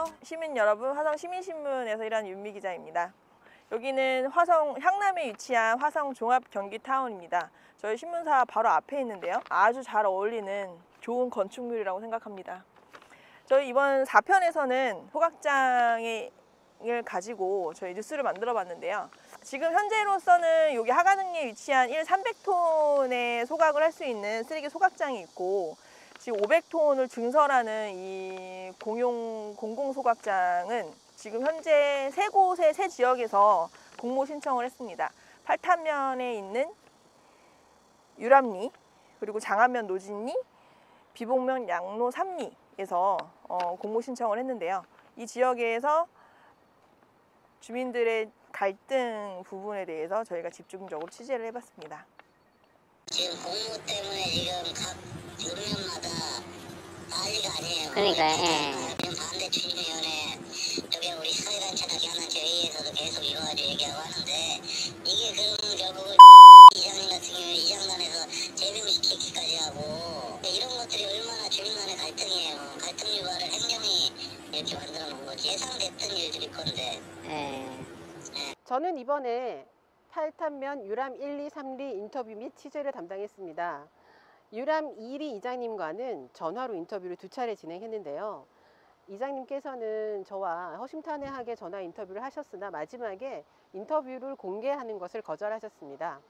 안녕하세요. 시민 여러분, 화성 시민신문에서 일하는 윤미 기자입니다. 여기는 화성 향남에 위치한 화성 종합경기타운입니다. 저희 신문사 바로 앞에 있는데요. 아주 잘 어울리는 좋은 건축물이라고 생각합니다. 저희 이번 4편에서는 소각장을 가지고 저희 뉴스를 만들어 봤는데요. 지금 현재로서는 여기 하가능리에 위치한 300톤의 소각을 할 수 있는 쓰레기 소각장이 있고, 지금 500톤을 증설하는 이 공공 소각장은 지금 현재 세 곳의 세 지역에서 공모 신청을 했습니다. 팔탄면에 있는 유람리, 그리고 장안면 노진리, 비봉면 양로 3리에서 공모 신청을 했는데요. 이 지역에서 주민들의 갈등 부분에 대해서 저희가 집중적으로 취재를 해봤습니다. 지금 공무 때문에 지금 각 읍면마다 난리가 아니에요. 그러니까 지금 반대 추진위원회 저게 우리 사회단체나 현안제의에서도 계속 이거 가지고 얘기하고 하는데, 이게 그럼 결국은 이장님 같은 경우에 이장단에서 재배우시키기까지 하고, 이런 것들이 얼마나 주민 간의 갈등이에요. 갈등 유발을 행정이 이렇게 만들어 놓은 거지. 예상됐던 일들일 건데. 저는 이번에 팔탄면 유람 1, 2, 3리 인터뷰 및 취재를 담당했습니다. 유람 2리 이장님과는 전화로 인터뷰를 2차례 진행했는데요. 이장님께서는 저와 허심탄회하게 전화 인터뷰를 하셨으나 마지막에 인터뷰를 공개하는 것을 거절하셨습니다.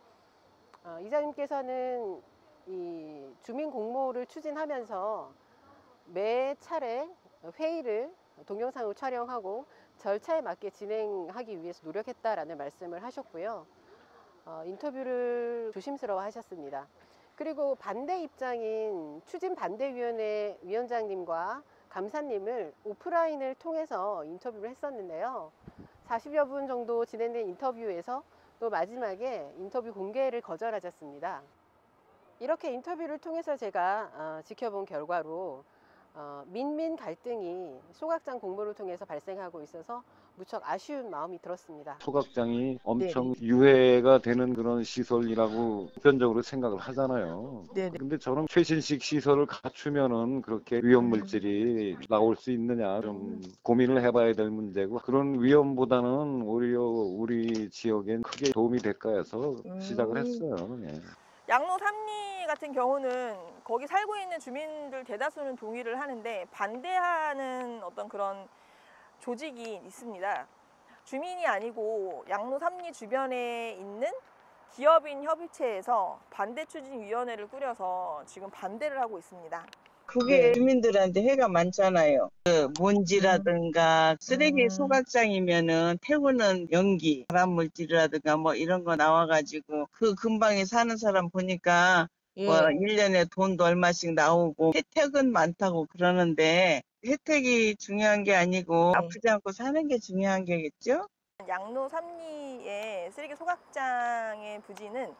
이장님께서는 이 주민 공모를 추진하면서 매 차례 회의를 동영상으로 촬영하고 절차에 맞게 진행하기 위해서 노력했다라는 말씀을 하셨고요. 인터뷰를 조심스러워 하셨습니다. 그리고 반대 입장인 추진반대위원회 위원장님과 감사님을 오프라인을 통해서 인터뷰를 했었는데요. 40여 분 정도 진행된 인터뷰에서 또 마지막에 인터뷰 공개를 거절하셨습니다. 이렇게 인터뷰를 통해서 제가 지켜본 결과로 민민 갈등이 소각장 공모를 통해서 발생하고 있어서 무척 아쉬운 마음이 들었습니다. 소각장이 엄청 유해가 되는 그런 시설이라고 보편적으로 생각을 하잖아요. 근데 저는 최신식 시설을 갖추면은 그렇게 위험 물질이 나올 수 있느냐 좀 고민을 해봐야 될 문제고, 그런 위험보다는 오히려 우리 지역엔 크게 도움이 될까 해서 시작을 했어요. 예. 양로 3리 같은 경우는 거기 살고 있는 주민들 대다수는 동의를 하는데 반대하는 어떤 그런 조직이 있습니다. 주민이 아니고 양로 3리 주변에 있는 기업인 협의체에서 반대추진위원회를 꾸려서 지금 반대를 하고 있습니다. 그게 주민들한테 해가 많잖아요. 그 먼지라든가 쓰레기 소각장이면은 태우는 연기, 발암물질이라든가 뭐 이런 거 나와가지고 그 근방에 사는 사람 보니까 뭐 1년에 돈도 얼마씩 나오고 혜택은 많다고 그러는데, 혜택이 중요한 게 아니고 아프지 않고 사는 게 중요한 게겠죠? 양로 3리의 쓰레기 소각장의 부지는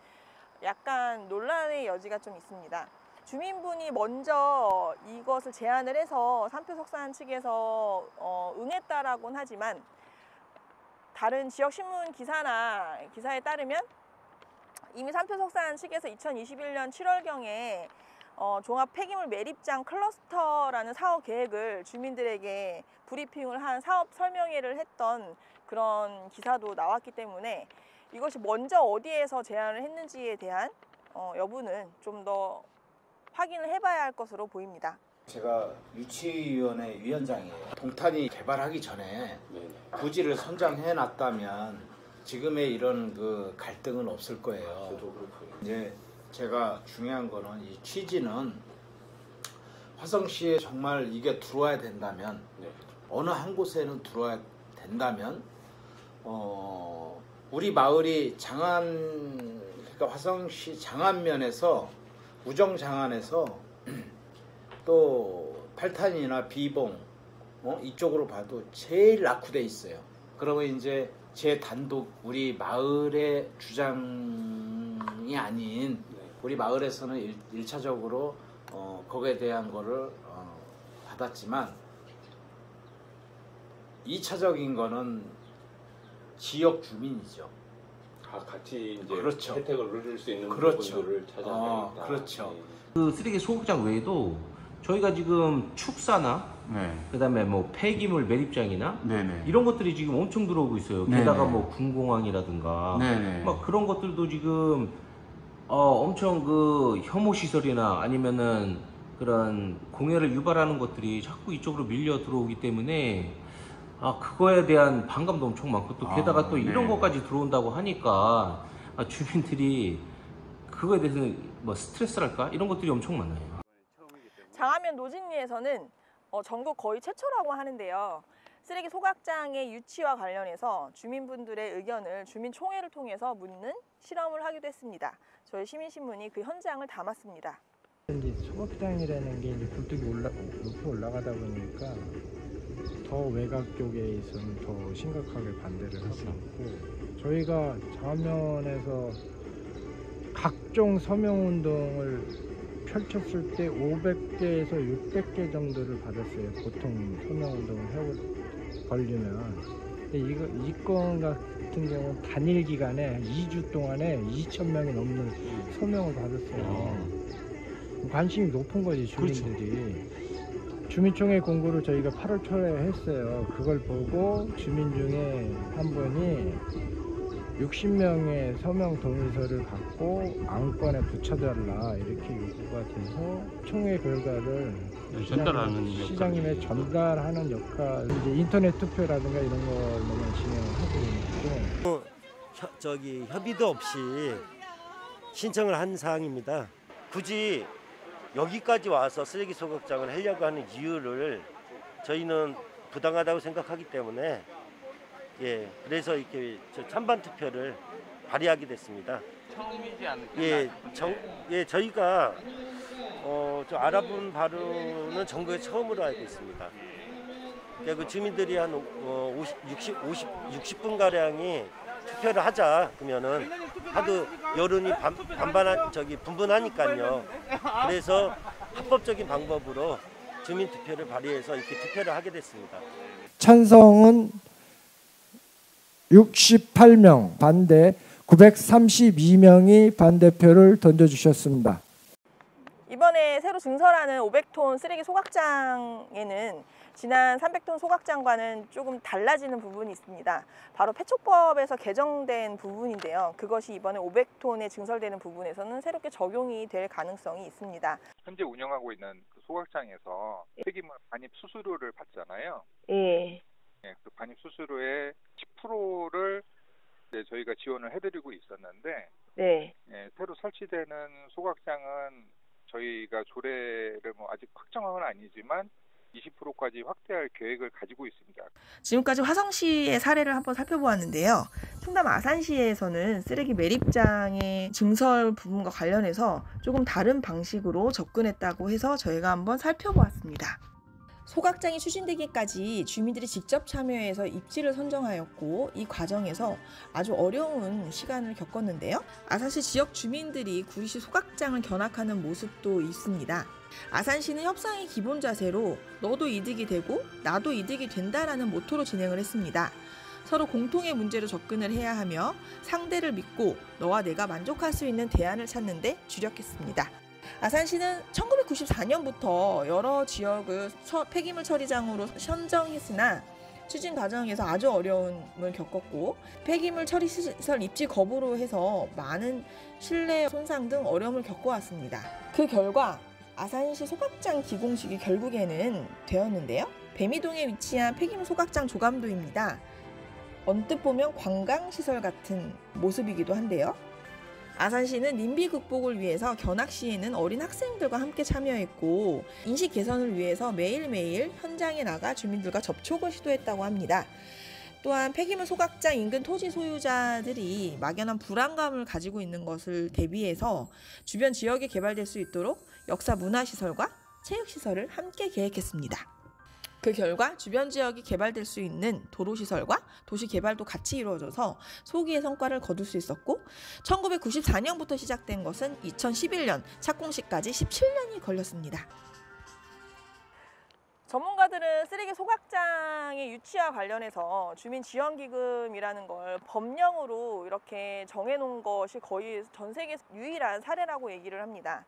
약간 논란의 여지가 좀 있습니다. 주민분이 먼저 이것을 제안을 해서 삼표석산 측에서 응했다라고는 하지만, 다른 지역 신문 기사에 따르면 이미 삼표석산 측에서 2021년 7월경에 종합 폐기물 매립장 클러스터라는 사업 계획을 주민들에게 브리핑을 한 사업 설명회를 했던 그런 기사도 나왔기 때문에 이것이 먼저 어디에서 제안을 했는지에 대한 여부는 좀 더 확인을 해봐야 할 것으로 보입니다. 제가 유치위원회 위원장이에요. 동탄이 개발하기 전에 부지를 선정해 놨다면 지금의 이런 그 갈등은 없을 거예요. 이제 제가 중요한 거는 이 취지는 화성시에 정말 이게 들어와야 된다면, 어느 한 곳에는 들어와야 된다면 우리 마을이 그러니까 화성시 장안면에서 우정 장안에서 또 팔탄이나 비봉 이쪽으로 봐도 제일 낙후돼 있어요. 그러면 이제 제 단독 우리 마을의 주장이 아닌, 우리 마을에서는 일차적으로 거기에 대한 거를 받았지만 2차적인 거는 지역 주민이죠. 같이 이제 그렇죠. 혜택을 누릴 수 있는 그렇죠. 부분들을 찾아야 되겠다. 그렇죠. 그 쓰레기 소각장 외에도 저희가 지금 축사나 네. 그다음에 뭐 폐기물 매립장이나 네네. 이런 것들이 지금 엄청 들어오고 있어요. 네네. 게다가 뭐 군공항이라든가 네네. 막 그런 것들도 지금 엄청 그 혐오 시설이나 아니면은 그런 공해를 유발하는 것들이 자꾸 이쪽으로 밀려 들어오기 때문에 그거에 대한 반감도 엄청 많고 또 게다가 또 이런 네. 것까지 들어온다고 하니까 주민들이 그거에 대해서 뭐 스트레스랄까 이런 것들이 엄청 많아요. 장안면 노진리에서는 전국 거의 최초라고 하는데요. 쓰레기 소각장의 유치와 관련해서 주민분들의 의견을 주민총회를 통해서 묻는 실험을 하기도 했습니다. 저희 시민신문이 그 현장을 담았습니다. 이제 소각장이라는 게 이제 굴뚝이 높이 올라가다 보니까 더 외곽 쪽에서는 더 심각하게 반대를 하고 있고, 저희가 장안면에서 각종 서명운동을 펼쳤을 때 500개에서 600개 정도를 받았어요. 보통 서명운동을 걸리면. 근데 이 건 같은 경우는 단일 기간에 2주 동안에 2,000명이 넘는 서명을 받았어요. 관심이 높은 거지, 주민들이. 그렇죠. 주민총회 공고를 저희가 8월 초에 했어요. 그걸 보고 주민 중에 한 분이 60명의 서명 동의서를 갖고 안건에 붙여달라 이렇게 요구가 돼서 총회 결과를 시장님의 전달하는 역할, 이제 인터넷 투표라든가 이런 걸로만 진행을 하고 있고. 협의도 없이 신청을 한 사항입니다. 굳이 여기까지 와서 쓰레기 소각장을 하려고 하는 이유를 저희는 부당하다고 생각하기 때문에 그래서 이렇게 찬반 투표를 발의하게 됐습니다. 처음이지 않을까요? 저희가 저 알아본 바로는 전국에 처음으로 알고 있습니다. 그 주민들이 한 60분 가량이 투표를 하자 그러면은 하도 여론이 분분하니까요. 그래서 합법적인 방법으로 주민 투표를 발의해서 이렇게 투표를 하게 됐습니다. 찬성은 68명, 반대 932명이 반대표를 던져주셨습니다. 이번에 새로 증설하는 500톤 쓰레기 소각장에는 지난 300톤 소각장과는 조금 달라지는 부분이 있습니다. 바로 폐촉법에서 개정된 부분인데요. 그것이 이번에 500톤에 증설되는 부분에서는 새롭게 적용이 될 가능성이 있습니다. 현재 운영하고 있는 그 소각장에서 폐기물 반입 수수료를 받잖아요. 예. 그 반입 수수료의 10%를 저희가 지원을 해드리고 있었는데, 네. 새로 설치되는 소각장은 저희가 조례를 아직 확정한 건 아니지만 20%까지 확대할 계획을 가지고 있습니다. 지금까지 화성시의 사례를 한번 살펴보았는데요. 충남 아산시에서는 쓰레기 매립장의 증설 부분과 관련해서 조금 다른 방식으로 접근했다고 해서 저희가 한번 살펴보았습니다. 소각장이 추진되기까지 주민들이 직접 참여해서 입지를 선정하였고, 이 과정에서 아주 어려운 시간을 겪었는데요. 아산시 지역 주민들이 구리시 소각장을 견학하는 모습도 있습니다. 아산시는 협상의 기본 자세로 너도 이득이 되고 나도 이득이 된다라는 모토로 진행을 했습니다. 서로 공통의 문제로 접근을 해야 하며 상대를 믿고 너와 내가 만족할 수 있는 대안을 찾는 데 주력했습니다. 아산시는 1994년부터 여러 지역을 폐기물 처리장으로 선정했으나 추진 과정에서 아주 어려움을 겪었고, 폐기물 처리 시설 입지 거부로 해서 많은 신뢰 손상 등 어려움을 겪어왔습니다. 그 결과 아산시 소각장 기공식이 결국에는 되었는데요. 배미동에 위치한 폐기물 소각장 조감도입니다. 언뜻 보면 관광시설 같은 모습이기도 한데요. 아산시는 님비 극복을 위해서 견학 시에는 어린 학생들과 함께 참여했고, 인식 개선을 위해서 매일매일 현장에 나가 주민들과 접촉을 시도했다고 합니다. 또한 폐기물 소각장 인근 토지 소유자들이 막연한 불안감을 가지고 있는 것을 대비해서 주변 지역에 개발될 수 있도록 역사 문화시설과 체육시설을 함께 계획했습니다. 그 결과 주변 지역이 개발될 수 있는 도로시설과 도시개발도 같이 이루어져서 소기의 성과를 거둘 수 있었고, 1994년부터 시작된 것은 2011년 착공시까지 17년이 걸렸습니다. 전문가들은 쓰레기 소각장의 유치와 관련해서 주민지원기금이라는 걸 법령으로 이렇게 정해놓은 것이 거의 전 세계 유일한 사례라고 얘기를 합니다.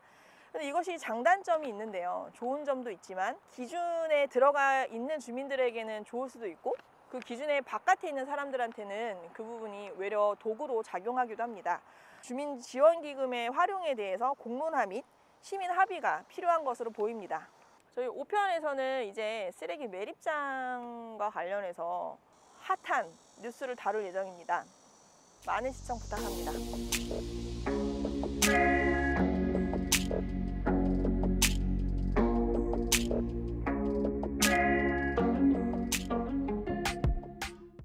근데 이것이 장단점이 있는데요. 좋은 점도 있지만 기준에 들어가 있는 주민들에게는 좋을 수도 있고 그 기준의 바깥에 있는 사람들한테는 그 부분이 외려 도구로 작용하기도 합니다. 주민지원기금의 활용에 대해서 공론화 및 시민 합의가 필요한 것으로 보입니다. 저희 5편에서는 이제 쓰레기 매립장과 관련해서 핫한 뉴스를 다룰 예정입니다. 많은 시청 부탁합니다.